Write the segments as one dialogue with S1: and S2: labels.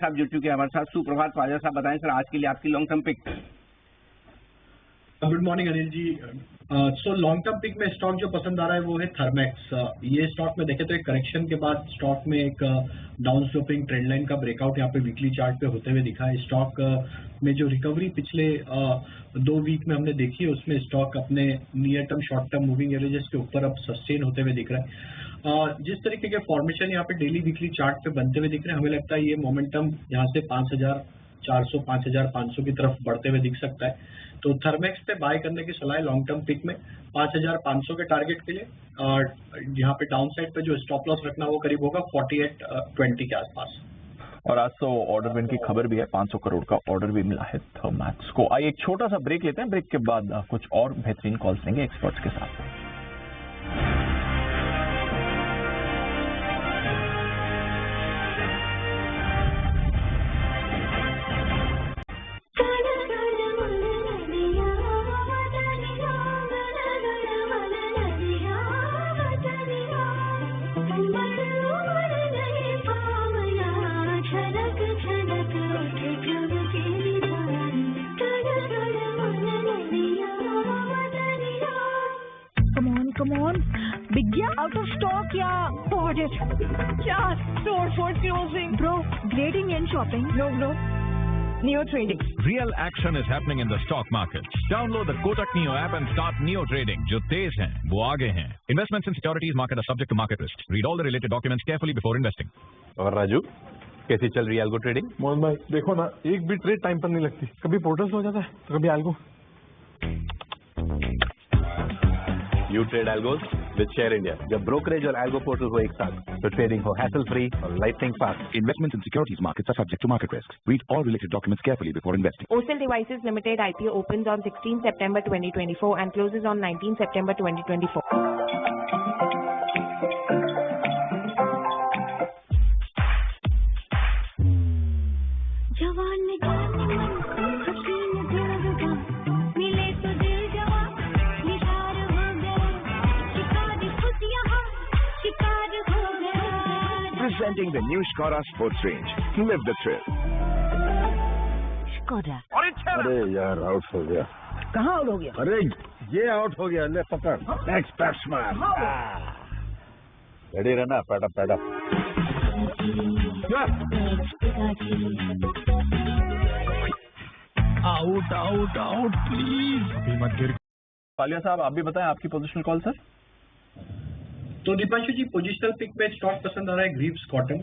S1: साहब जुड़ चुके हैं हमारे साथ। सुप्रभात पाजा साहब, बताएं सर आज के लिए आपकी long term pick.
S2: Good morning Anil ji. So long term pick में स्टॉक जो पसंद आ रहा है वो है थर्मैक्स। ये स्टॉक में देखें तो एक करेक्शन के बाद स्टॉक में एक डाउन स्लोपिंग ट्रेंड लाइन का ब्रेकआउट यहाँ पे वीकली चार्ट पे होते हुए दिखा है। स्टॉक में जो रिकवरी पिछले 2 वीक में हमने देखी है उसमें स्टॉक अपने near term short term moving averages के ऊपर अब सस्टेन होते हुए दिख रहा है। जिस तरीके के फॉर्मेशन यहाँ पे डेली वीकली चार्ट पे बनते हुए दिख रहे हैं, हमें लगता है ये मोमेंटम यहाँ से 5400 5500 की तरफ बढ़ते हुए दिख सकता है। तो थर्मैक्स पे बाय करने की सलाह है लॉन्ग टर्म पिक में 5500 के टारगेट के लिए। और यहाँ पे डाउन साइड पे जो स्टॉप लॉस रखना वो करीब होगा 4820 के आसपास।
S3: और आज तो ऑर्डर विन की खबर भी है, 500 करोड़ का ऑर्डर भी मिला है थर्मैक्स को। आइए एक छोटा सा ब्रेक लेते हैं, ब्रेक के बाद कुछ और बेहतरीन कॉल्स लेंगे एक्सपर्ट्स के साथ।
S4: Out of stock, yeah. Bought it. Yeah, store for closing. Bro, grading and shopping. No. Neo trading.
S5: Real action is happening in the stock market. Download the Kotak Neo app and start Neo trading. जो तेज हैं, वो आगे हैं. Investments in securities market are subject to market risks. Read all the related documents carefully before investing.
S6: और राजू, कैसी चल रही है algo trading?
S7: मोहन भाई देखो ना, एक भी ट्रेड टाइम पर नहीं लगती। कभी पोर्टल हो जाता है तो कभी algo।
S6: You trade algos with Share India. जब brokerage और algo portal हो एक साथ, तो trading हो hassle free और lightning fast.
S5: Investments in securities markets are subject to market risks. Read all related documents carefully before investing.
S8: Osel Devices Limited IPO opens on 16 September 2024 and closes on 19 September 2024.
S5: Presenting the new Skoda sports range. Live the thrill.
S4: Skoda.
S7: अरे यार out हो गया।
S4: कहाँ out हो गया?
S7: अरे ये out हो गया, ले पकड़। Next batsman.
S6: रेडी रहना, पैड अप।
S3: Out please. अभी मत गिर। पालिया साहब आप भी बताएं आपकी पोजिशनल कॉल सर।
S2: तो दीपांशु जी, पोजिशनल पिक में स्टॉक पसंद आ रहा है ग्रीव्स कॉटन।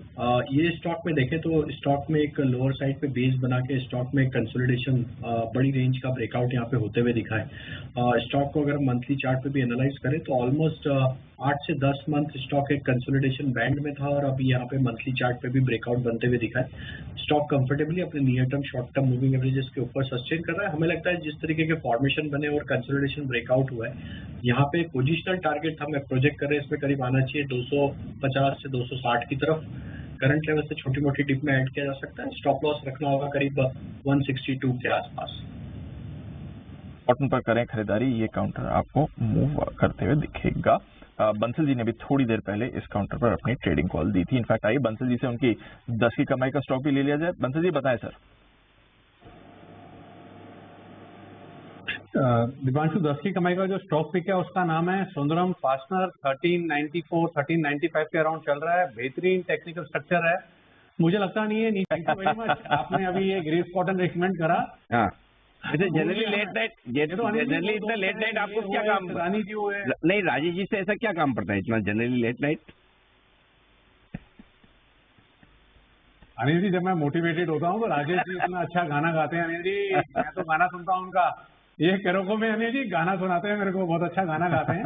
S2: ये स्टॉक में देखें तो स्टॉक में एक लोअर साइड पे बेस बना के स्टॉक में कंसोलिडेशन बड़ी रेंज का ब्रेकआउट यहाँ पे होते हुए दिखा है। स्टॉक को अगर मंथली चार्ट पे भी एनालाइज करें तो ऑलमोस्ट 8 से 10 मंथ स्टॉक एक कंसोलिडेशन बैंड में था और अभी यहाँ पे मंथली चार्ट पे भी ब्रेकआउट बनते हुए दिखा है। स्टॉक कंफर्टेबली अपने near term short term moving averages के ऊपर सस्टेन कर रहा है। हमें लगता है जिस तरीके के फॉर्मेशन बने और कंसोलिडेशन ब्रेकआउट हुआ है, यहाँ पे पोजिशनल टारगेट हम प्रोजेक्ट कर रहे हैं इसमें करीब आना चाहिए 250 से 260 की तरफ। करंट लेवल से छोटी मोटी डिप में ऐड किया जा सकता है। स्टॉप लॉस रखना होगा करीब 162 के आसपास।
S3: कॉटन पर करें खरीदारी, ये काउंटर आपको मूव करते हुए दिखेगा। बंसल जी ने भी थोड़ी देर पहले इस काउंटर पर अपनी ट्रेडिंग कॉल दी थी। इनफैक्ट आइए बंसल जी से उनकी 10 की कमाई का स्टॉक भी ले लिया जाए। बंसल जी बताएं सर।
S9: दीपांशु, 10 की कमाई का जो स्टॉक पिक है उसका नाम है सुंदरम फास्टनर। 1394 1395 के अराउंड चल रहा है। बेहतरीन टेक्निकल स्ट्रक्चर है, मुझे लगता नहीं है। थैंक यू वेरी मच, आपने अभी ये ग्रीव्स कॉटन रिकमेंड करा।
S1: जनरली इतना लेट नाइट आपको क्या काम
S9: रानी जी हुए
S1: नहीं, राजेश जी से ऐसा क्या काम पड़ता है इतना generally late night?
S9: Anil ji, जब मैं मोटिवेटेड होता हूँ तो राजेश जी इतना अच्छा गाना गाते हैं। अनिल जी, मैं तो गाना सुनता हूँ उनका, ये कैरोको में अनिल जी गाना सुनाते हैं मेरे को, बहुत अच्छा गाना गाते हैं।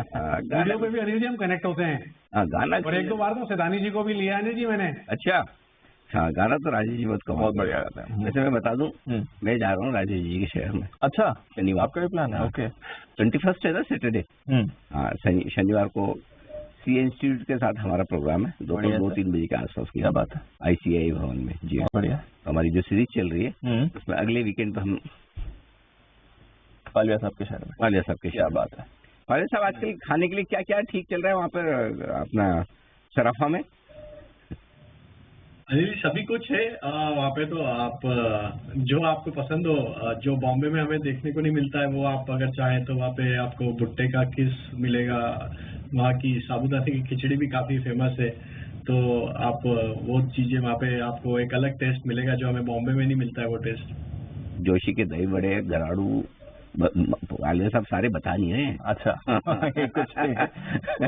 S9: वीडियो पे भी अनिल जी हम कनेक्ट होते हैं।
S1: गाना
S9: और 1-2 बार तो सिदानी जी को भी लिया अनिल जी मैंने।
S1: अच्छा, हाँ गाना तो राजेश जी बहुत बढ़िया गाता है। वैसे मैं बता दूं, मैं जा रहा हूँ राजेश जी के शहर में।
S3: अच्छा,
S1: शनिवार
S3: आपका भी प्लान है? ओके,
S1: 21 है ना, सैटरडे। हाँ, शनिवार को सी इंस्टीट्यूट के साथ हमारा प्रोग्राम है 2-3 बजे के आसपास की।
S3: क्या बात है?
S1: ICI भवन में। जी
S3: बढ़िया।
S1: हमारी जो सीरीज चल रही है उसमें अगले वीकेंड पे हम
S3: पालिया साहब के शहर में।
S1: पालिया साहब के
S3: क्या बात है?
S1: पालिया साहब, आजकल खाने के लिए क्या क्या ठीक चल रहा है वहाँ पर अपना सराफा में?
S2: अनिल जी सभी कुछ है वहाँ पे। तो आप जो आपको पसंद हो, जो बॉम्बे में हमें देखने को नहीं मिलता है, वो आप अगर चाहें तो वहाँ पे आपको भुट्टे का किस मिलेगा। वहाँ की साबूदाने की खिचड़ी भी काफी फेमस है, तो आप वो चीजें वहाँ पे आपको एक अलग टेस्ट मिलेगा जो हमें बॉम्बे में नहीं मिलता है वो टेस्ट।
S1: जोशी के दही बड़े, गराड़ू, वाले सब सारे बता नहीं रहे हैं।
S3: अच्छा ये कुछ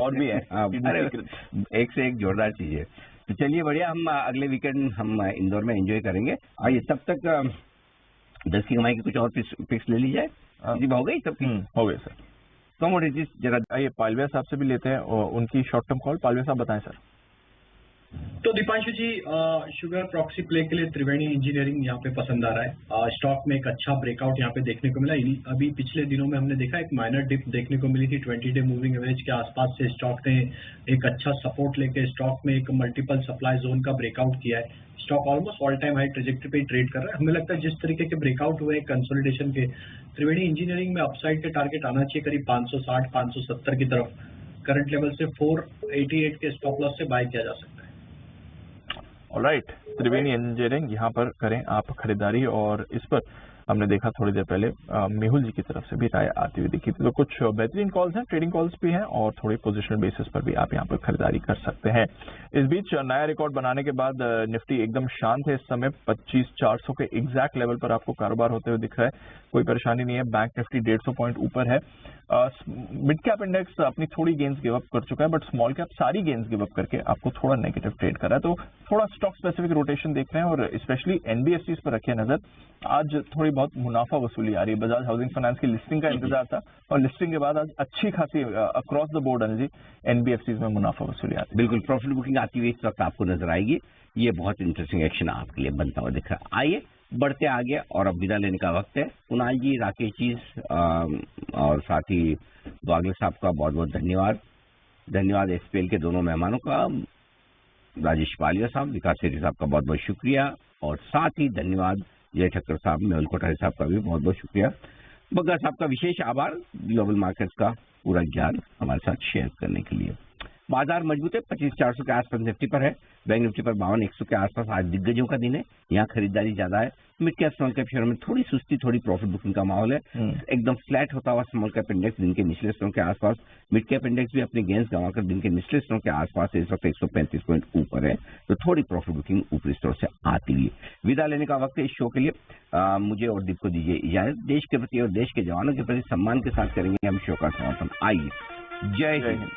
S3: और भी है।
S1: अरे एक से एक जोरदार चीज है। तो चलिए बढ़िया, हम अगले वीकेंड हम इंदौर में एंजॉय करेंगे। आइए तब तक 10 की कमाई की कुछ और पिक्स ले ली जाए। हो गई सब
S3: हो गए सर।
S1: कमोडिटीज जरा
S3: आइए पालविया साहब से भी लेते हैं और उनकी शॉर्ट टर्म कॉल। पालविया साहब बताएं सर।
S2: तो दीपांशु जी, शुगर प्रॉक्सी प्ले के लिए त्रिवेणी इंजीनियरिंग यहाँ पे पसंद आ रहा है। स्टॉक में एक अच्छा ब्रेकआउट यहाँ पे देखने को मिला। अभी पिछले दिनों में हमने देखा एक माइनर डिप देखने को मिली थी 20 डे मूविंग एवरेज के आसपास से। स्टॉक ने एक अच्छा सपोर्ट लेके स्टॉक में एक मल्टीपल सप्लाई जोन का ब्रेकआउट किया है। Stock almost all time high trajectory पे ट्रेड कर रहा है। हमें लगता है जिस तरीके के ब्रेकआउट हुए कंसोलिडेशन के, त्रिवेणी इंजीनियरिंग में अपसाइड के टारगेट आना चाहिए करीब 560 570 की तरफ। करंट लेवल से 488 के स्टॉप लॉस से बाय किया जा सकता है।
S3: ऑलराइट, त्रिवेणी इंजीनियरिंग यहाँ पर करें आप खरीदारी। और इस पर हमने देखा थोड़ी देर पहले मेहुल जी की तरफ से भी राय आती हुई दिखी थी। तो कुछ बेहतरीन कॉल्स हैं, ट्रेडिंग कॉल्स भी हैं और थोड़ी पोजिशनल बेसिस पर भी आप यहाँ पर खरीदारी कर सकते हैं। इस बीच नया रिकॉर्ड बनाने के बाद निफ्टी एकदम शांत है इस समय। 25,400 के एग्जैक्ट लेवल पर आपको कारोबार होते हुए दिख रहा है, कोई परेशानी नहीं है। बैंक निफ्टी 150 पॉइंट ऊपर है। मिड कैप इंडेक्स अपनी थोड़ी गेंस गिव अप कर चुका है, बट स्मॉल कैप सारी गेंस गिव अप करके आपको थोड़ा नेगेटिव ट्रेड कर रहा है। तो थोड़ा स्टॉक स्पेसिफिक रोटेशन देख रहे हैं और स्पेशली एनबीएफसीज पर रखिए नजर। आज थोड़ी बहुत मुनाफा वसूली आ रही है। बजाज हाउसिंग फाइनेंस की लिस्टिंग का इंतजार था और लिस्टिंग के बाद आज अच्छी खासी across the board Anil ji NBFCs में मुनाफा वसूली आती है।
S1: बिल्कुल प्रॉफिट बुकिंग आती हुई इस वक्त आपको नजर आएगी। ये बहुत इंटरेस्टिंग एक्शन आपके लिए बनता हुआ दिख रहा है। आइए बढ़ते आगे और अब विदा लेने का वक्त है। कुणाल जी, राकेश जी और साथ ही द्वागले साहब का बहुत बहुत धन्यवाद। धन्यवाद एसपीएल के दोनों मेहमानों का, राजेश पालिया साहब, विकास सेठी साहब का बहुत बहुत शुक्रिया। और साथ ही धन्यवाद जय ठक्कर साहब, मेहुल कोठारी साहब का भी बहुत बहुत शुक्रिया। बग्गा साहब का विशेष आभार ग्लोबल मार्केट्स का पूरा ज्ञान हमारे साथ शेयर करने के लिए। बाजार मजबूत है, 25,400 के आसपास निफ्टी पर है। बैंक निफ्टी पर 52,100 के आसपास आज दिग्गजों का दिन है, यहाँ खरीदारी ज्यादा है। Mid cap small cap share में थोड़ी सुस्ती, थोड़ी प्रॉफिट बुकिंग का माहौल है। एकदम फ्लैट होता हुआ स्मॉल कैप इंडेक्स दिन के निचले स्तरों के आसपास। मिड कैप इंडेक्स भी अपने गेंस गंवाकर दिन के निचले स्तरों के आसपास इस वक्त 135 पॉइंट ऊपर है। तो थोड़ी प्रॉफिट बुकिंग ऊपरी स्तरों से आती हुई। विदा लेने का वक्त है इस शो के लिए। मुझे और दीप को दीजिए इजाजत। देश के प्रति और देश के जवानों के प्रति सम्मान के साथ करेंगे हम शो का समापन। आइए, जय हिंद।